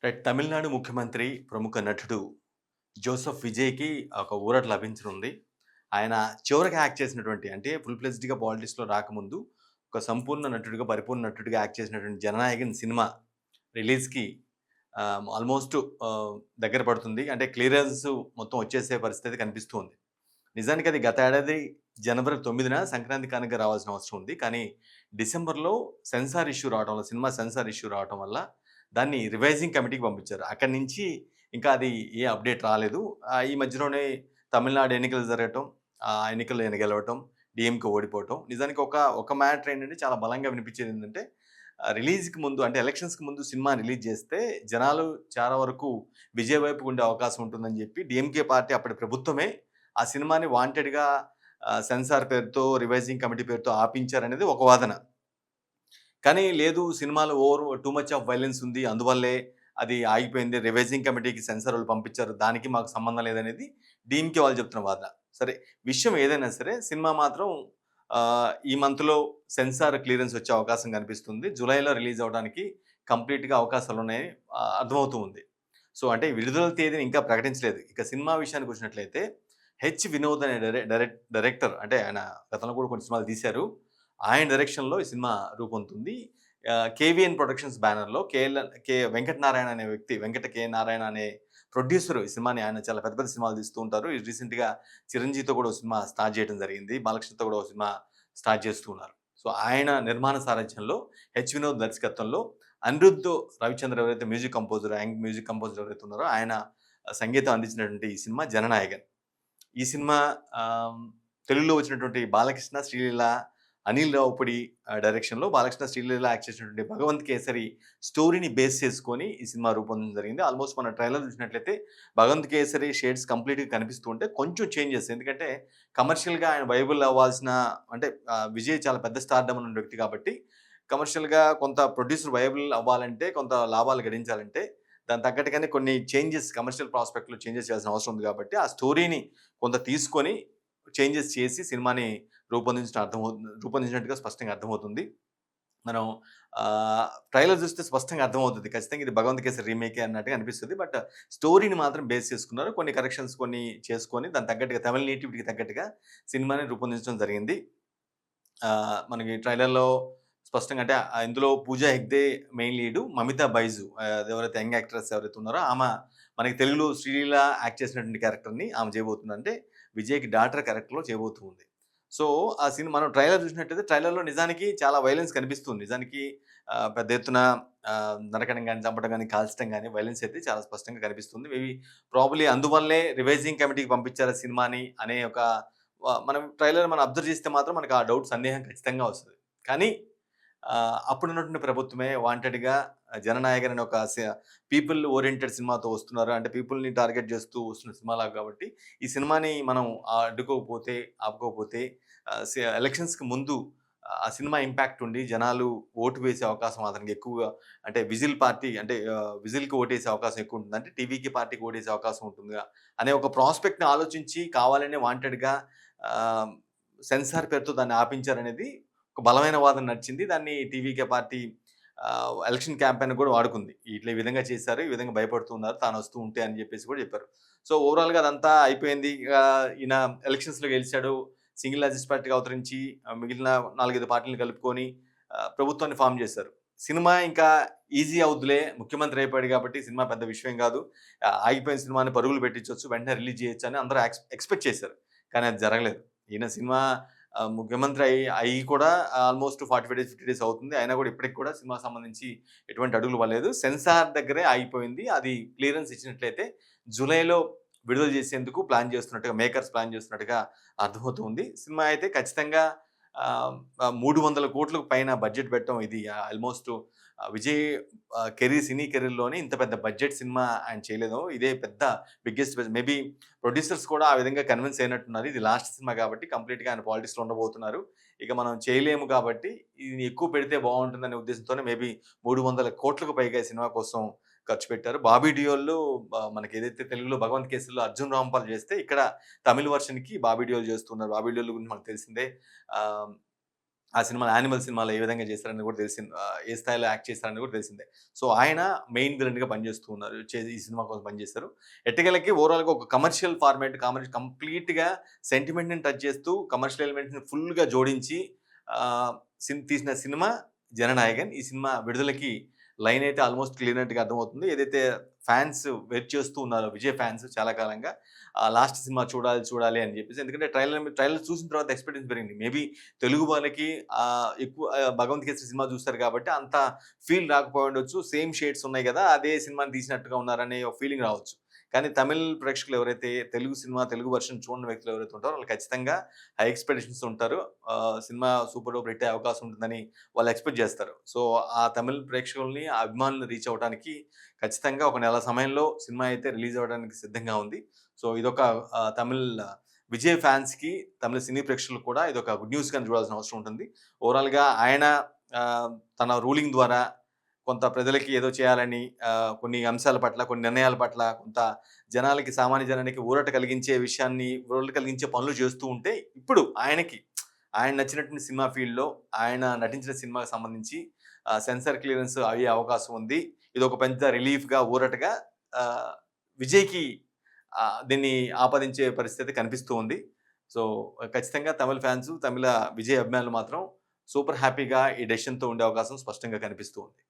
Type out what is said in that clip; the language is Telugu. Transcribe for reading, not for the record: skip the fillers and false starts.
రైట్. తమిళనాడు ముఖ్యమంత్రి, ప్రముఖ నటుడు జోసెఫ్ విజయ్‌కి ఒక ఊరట లభించనుంది. ఆయన చివరగా యాక్ట్ చేసినటువంటి అంటే ఫుల్ ఫ్లెడ్జ్డ్‌గా పాలిటిక్స్‌లో రాకముందు ఒక సంపూర్ణ నటుడిగా, పరిపూర్ణ నటుడిగా యాక్ట్ చేసినటువంటి 'జననాయకన్' సినిమా రిలీజ్‌కి ఆల్మోస్ట్ దగ్గర పడుతుంది. అంటే క్లియరెన్స్ మొత్తం వచ్చేసే పరిస్థితి కనిపిస్తూ ఉంది. నిజానికి అది గత ఏడాది జనవరి 9న సంక్రాంతి కానుకగా రావాల్సిన అవసరం ఉంది. కానీ డిసెంబర్‌లో సెన్సార్ ఇష్యూ రావటం వల్ల సినిమా సెన్సార్ ఇష్యూ రావటం వల్ల దాన్ని రివైజింగ్ కమిటీకి పంపించారు. అక్కడి నుంచి ఇంకా అది ఏ అప్డేట్ రాలేదు. ఈ మధ్యలోనే తమిళనాడు ఎన్నికలు జరగటం, ఆ ఎన్నికల్లో ఈయన గెలవటం, డీఎంకే ఓడిపోవటం. నిజానికి ఒక మ్యాటర్ ఏంటంటే చాలా బలంగా వినిపించేదేంటంటే రిలీజ్‌కి ముందు అంటే ఎలక్షన్స్‌కి ముందు సినిమా రిలీజ్ చేస్తే జనాలు చాలా వరకు విజయ్ వైపుగా ఉండే అవకాశం ఉంటుందని చెప్పి డీఎంకే పార్టీ అప్పటి ప్రభుత్వమే ఆ సినిమాని వాంటెడ్‌గా సెన్సార్ పేరుతో, రివైజింగ్ కమిటీ పేరుతో ఆపించారనేది ఒక వాదన. కానీ లేదు సినిమాలో టూ మచ్ ఆఫ్ వయలెన్స్ ఉంది. అందువల్లే అది ఆగిపోయింది. రివైజింగ్ కమిటీకి సెన్సార్ వాళ్ళు పంపించారు. దానికి మాకు సంబంధం లేదనేది డీఎంకే వాళ్ళు చెప్తున్న వాదన. సరే విషయం ఏదైనా సరే సినిమా మాత్రం ఈ మంత్‌లో సెన్సార్ క్లియరెన్స్ వచ్చే అవకాశం కనిపిస్తుంది. జులైలో రిలీజ్ అవ్వడానికి కంప్లీట్‌గా అవకాశాలున్నాయి అర్థమవుతూ ఉంది. సో, అంటే విడుదల తేదీని ఇంకా ప్రకటించలేదు. ఇక సినిమా విషయానికొచ్చినట్లయితే వినోద్ అనే డైరెక్టర్ అంటే ఆయన గతంలో కూడా కొన్ని సినిమాలు తీశారు. ఆయన డైరెక్షన్‌లో ఈ సినిమా రూపొందుతుంది. కేవీఎన్ ప్రొడక్షన్స్ బ్యానర్‌లో వెంకట నారాయణ అనే వ్యక్తి, వెంకట కె. నారాయణ అనే ప్రొడ్యూసర్ ఈ సినిమాని ఆయన చాలా పెద్ద పెద్ద సినిమాలు తీస్తూ ఉంటారు. రీసెంట్‌గా చిరంజీవితో కూడా ఒక సినిమా స్టార్ట్ చేయడం జరిగింది. బాలకృష్ణతో కూడా ఒక సినిమా స్టార్ట్ చేస్తూ ఉన్నారు. సో, ఆయన నిర్మాణ సారథ్యంలో వినోద్ దర్శకత్వంలో అనిరుద్ రవిచంద్ర ఎవరైతే మ్యూజిక్ కంపోజర్ ఎవరైతే ఉన్నారో ఆయన సంగీతం అందించినటువంటి ఈ సినిమా 'జననాయకన్'. ఈ సినిమా ఆహ్, తెలుగులో వచ్చినటువంటి బాలకృష్ణ, శ్రీలీల, అనిల్ రావిపూడి డైరెక్షన్‌లో బాలకృష్ణ, శ్రీలీల యాక్ట్ చేసినటువంటి 'భగవంత్ కేసరి' స్టోరీని బేస్ చేసుకొని ఈ సినిమా రూపొందడం జరిగింది. ఆల్మోస్ట్ మన ట్రైలర్ చూసినట్లయితే 'భగవంత్ కేసరి' షేడ్స్ కంప్లీట్‌గా కనిపిస్తూ ఉంటే కొంచెం చేంజెస్ ఎందుకంటే కమర్షియల్‌గా ఆయన వైబుల్ అవ్వాల్సిన అంటే విజయ్ చాలా పెద్ద స్టార్‌డమ్ ఉన్న వ్యక్తి కాబట్టి కమర్షియల్‌గా కొంత ప్రొడ్యూసర్ వైబుల్ అవ్వాలంటే, కొంత లాభాలు గడించాలంటే దానికి తగ్గట్టుగానే కొన్ని చేంజెస్ కమర్షియల్ ప్రాస్పెక్ట్‌లో చేంజెస్ చేయాల్సిన అవసరం ఉంది కాబట్టి, ఆ స్టోరీని కొంత తీసుకొని చేంజెస్ చేసి సినిమాని రూపొందించినట్టుగా స్పష్టంగా అర్థమవుతుంది. మనం ట్రైలర్ చూస్తే స్పష్టంగా అర్థమవుతది. ఖచ్చితంగా ఇది 'భగవంత్ కేసరి' రీమేకే అన్నట్టుగా అనిపిస్తది. బట్ స్టోరీని మాత్రం బేస్ చేసుకున్నారు. కొన్ని కరెక్షన్స్ కొన్ని చేసుకొని దానికి తగ్గట్టుగా తమిళ్ నేటివిటీకి తగ్గట్టుగా సినిమాని రూపొందించడం జరిగింది. మనకి ట్రైలర్‌లో స్పష్టంగా అంటే ఇందులో పూజా హెగ్డే మెయిన్ లీడు. మమితా బైజు ఎవరైతే యంగ్ యాక్ట్రెస్ ఎవరైతే ఉన్నారో ఆమె మనకి తెలుగులో శ్రీలీల యాక్ట్ చేసినటువంటి క్యారెక్టర్‌ని ఆమె చేయబోతుంది. అంటే విజయ్‌కి డాటర్ క్యారెక్టర్‌లో చేయబోతూ ఉంది. సో, ఆ మనం ట్రైలర్ చూసినట్టయితే ట్రైలర్‌లో నిజానికి చాలా వయలెన్స్ కనిపిస్తుంది. నిజానికి పెద్ద ఎత్తున నరకడం గాని, చంపడం గాని, కాల్చడం గాని వయలెన్స్ అయితే చాలా స్పష్టంగా కనిపిస్తుంది. ప్రాబబ్లీ అందువల్లే రివైజింగ్ కమిటీకి పంపించారా సినిమాని అనే ఒక మనం అబ్జర్వ్ చేస్తే మాత్రం మనకు ఆ డౌట్ సందేహం ఖచ్చితంగా వస్తది. కానీ అప్పుడున్నటువంటి ప్రభుత్వమే వాంటెడ్‌గా 'జననాయకన్' అనే ఒక పీపుల్ ఓరియెంటెడ్ సినిమాతో వస్తున్నారు. అంటే పీపుల్‌ని టార్గెట్ చేస్తూ వస్తున్న సినిమాలాగా కాబట్టి, ఈ సినిమాని మనం అడ్డుకోకపోతే, ఆపుకోకపోతే ఎలక్షన్స్‌కి ముందు ఆ సినిమా ఇంపాక్ట్ ఉండి జనాలు ఓటు వేసే అవకాశం అతనికి ఎక్కువగా అంటే విజిల్‌కి ఓటేసే అవకాశం ఎక్కువ ఉంటుంది. అంటే టీవీకి, పార్టీకి ఓటేసే అవకాశం ఉంటుందిగా అనే ఒక ప్రాస్పెక్ట్‌ని ఆలోచించి కావాలనే వాంటెడ్‌గా ఆహ్, సెన్సార్ పేరుతో దాన్ని ఆపించారనేది ఒక బలమైన వాదన నడిచింది. దాన్ని టీవీకే పార్టీ ఎలక్షన్ క్యాంపెయిన్‌కి కూడా వాడుకుంది. ఇట్లా ఈ విధంగా చేశారు. ఈ విధంగా భయపడుతున్నారు. తానొస్తూ ఉంటే అని జెప్పేసి కూడా చెప్పారు. సో, ఓవరాల్‌గా అదంతా అయిపోయింది. ఈయన ఎలక్షన్స్‌లో గెలిచాడు. సింగిల్ లార్జెస్ట్ పార్టీగా అవతరించి మిగిలిన 4, 5 పార్టీలని కలుపుకొని ప్రభుత్వాన్ని ఫార్మ్ చేశారు. సినిమా ఇంకా ఈజీ అవుద్దిలే. ముఖ్యమంత్రి అయిపోయాడు కాబట్టి సినిమా పెద్ద విషయం గాదు. ఆగిపోయిన సినిమాని పరుగులు పెట్టించొచ్చు. వెంటనే రిలీజ్ చేయొచ్చు అని అందరూ ఎక్స్‌పెక్ట్ చేశారు. కానీ అది జరగలేదు. ఈయన సినిమా ముఖ్యమంత్రి అయ్యి కూడా ఆల్‌మోస్ట్ 45 డేస్, 50 డేస్ అవుతుంది. అయినా కూడా ఇప్పటికి కూడా సినిమాకి సంబంధించి ఎటువంటి అడుగులు పడలేదు. సెన్సార్ దగ్గరే ఆగిపోయింది. అది క్లియరెన్స్ ఇచ్చినట్లయితే జులైలో విడుదల చేసేందుకు మేకర్స్ ప్లాన్ చేస్తున్నట్టుగా అర్థమవుతుంది. సినిమా అయితే ఖచ్చితంగా ఆహ్, ఆహ్, 300,00,00,000కు పైన బడ్జెట్ పెట్టడం ఇది ఆల్‌మోస్ట్ విజయ్ సినీ కెరీర్‌లోనే ఇంత పెద్ద బడ్జెట్ సినిమా ఆయన చేయలేదు. ఇదే పెద్ద బిగ్గెస్ట్ మేబీ ప్రొడ్యూసర్స్ కూడా ఆ విధంగా కన్విన్స్ అయినట్టున్నారు. ఇది లాస్ట్ సినిమా కాబట్టి కంప్లీట్‌గా ఆయన పాలిటిక్స్‌లో ఉండబోతున్నారు. ఇక మనం చేయలేము కాబట్టి ఇది ఎక్కువ పెడితే బావుంటుందనే ఉద్దేశంతోనే మేబీ 300,00,00,000కు పైగా ఈ సినిమా కోసం ఖర్చు పెట్టారు. 'బాబీ డియోల్'లో మనకేదైతే తెలుగులో 'భగవంత్ కేసరి'లో అర్జున్ రాంపాల్ చేస్తే ఇక్కడ తమిళ్ వెర్షన్‌కి 'బాబీ డియోల్' చేస్తున్నారు. 'బాబీ డియోల్' గురించి మనకు తెలిసిందే. ఆహ్ ఆ సినిమాలో 'యానిమల్' సినిమాలో ఏ విధంగా చేశారని కూడా తెలిసింది. ఏ స్థాయిలో యాక్ట్ చేశారని కూడా తెలిసిందే. సో, ఆయన మెయిన్ విలన్‌గా పనిచేస్తూ ఉన్నారు. ఈ సినిమా కోసం పనిచేశారు. ఎట్టకేలకి ఓవరాల్‌గా ఒక కమర్షియల్ ఫార్మాట్ కంప్లీట్‌గా సెంటిమెంట్‌ని టచ్ చేస్తూ కమర్షియల్ ఎలిమెంట్స్‌ని ఫుల్‌గా జోడించి ఆహ్, తీసిన సినిమా 'జననాయకన్'. ఈ సినిమా విడుదలకి లైన్ అయితే ఆల్‌మోస్ట్ క్లియర్‌నెట్‌గా అర్థమవుతుంది. ఏదైతే ఫ్యాన్స్ వెయిట్ చేస్తూ ఉన్నారో విజయ్ ఫ్యాన్స్ చాలా కాలంగా లాస్ట్ సినిమా చూడాలి, చూడాలి అని చెప్పేసి. ఎందుకంటే ట్రైలర్ చూసిన తర్వాత ఎక్స్‌పెక్టేషన్ పెరిగింది. మేబీ తెలుగు వాళ్ళకి ఎక్కువ 'భగవంత్ కేసరి' సినిమా చూస్తారు కాబట్టి అంత ఫీల్ రాకపోయుండొచ్చు. సేమ్ షేడ్స్ ఉన్నాయి గదా! అదే సినిమాని తీసినట్టుగా ఉన్నారనే ఒక ఫీలింగ్ రావచ్చు. కానీ తమిళ్ ప్రేక్షకులు ఎవరైతే తెలుగు సినిమా, తెలుగు వెర్షన్ చూడని వ్యక్తులు ఎవరైతే ఉంటారో వాళ్ళు ఖచ్చితంగా హై ఎక్స్‌పెక్టేషన్స్ ఉంటారు. సినిమా సూపర్ డూపర్ హిట్ అయ్యే అవకాశం ఉంటుందని వాళ్ళు ఎక్స్‌పెక్ట్ జేస్తారు. సో, ఆ తమిళ్ ప్రేక్షకుల్ని, ఆ అభిమానులను రీచ్ అవ్వడానికి ఖచ్చితంగా ఒక నెల సమయంలో సినిమా అయితే రిలీజ్ అవ్వడానికి సిద్ధంగా ఉంది. సో, ఇదొక తమిళ్ విజయ్ ఫ్యాన్స్‌కి, తమిళ సినీ ప్రేక్షకులకు కూడా ఇదొక గుడ్ న్యూస్ కింద చూడాల్సిన అవసరం ఉంటుంది. ఓవరాల్‌గా ఆయన తన రూలింగ్ ద్వారా కొంత ప్రజలకి ఏదో చేయాలని కొన్ని అంశాల పట్ల, కొన్ని నిర్ణయాల పట్ల కొంత జనాలకి, సామాన్య జనానికి ఊరట కలిగించే విషయాన్ని, ఊరట కలిగించే పనులు చేస్తూ ఉంటే, ఇప్పుడు ఆయన నచ్చినటువంటి సినిమా ఫీల్డ్‌లో ఆయన నటించిన సినిమాకి సంబంధించి సెన్సార్ క్లియరెన్స్ అయ్యే అవకాశం ఉంది. ఇదొక పెద్ద రిలీఫ్‌గా, ఊరటగా ఆహ్, విజయ్‌కి దీన్ని ఆపాదించే పరిస్థితి కనిపిస్తూ ఉంది. సో, ఖచ్చితంగా తమిళ్ ఫాన్స్, తమిళ విజయ్ అభిమానులు మాత్రం సూపర్ హ్యాపీగా ఈ డెసిషన్‌తో ఉండే అవకాశం స్పష్టంగా కనిపిస్తూ ఉంది.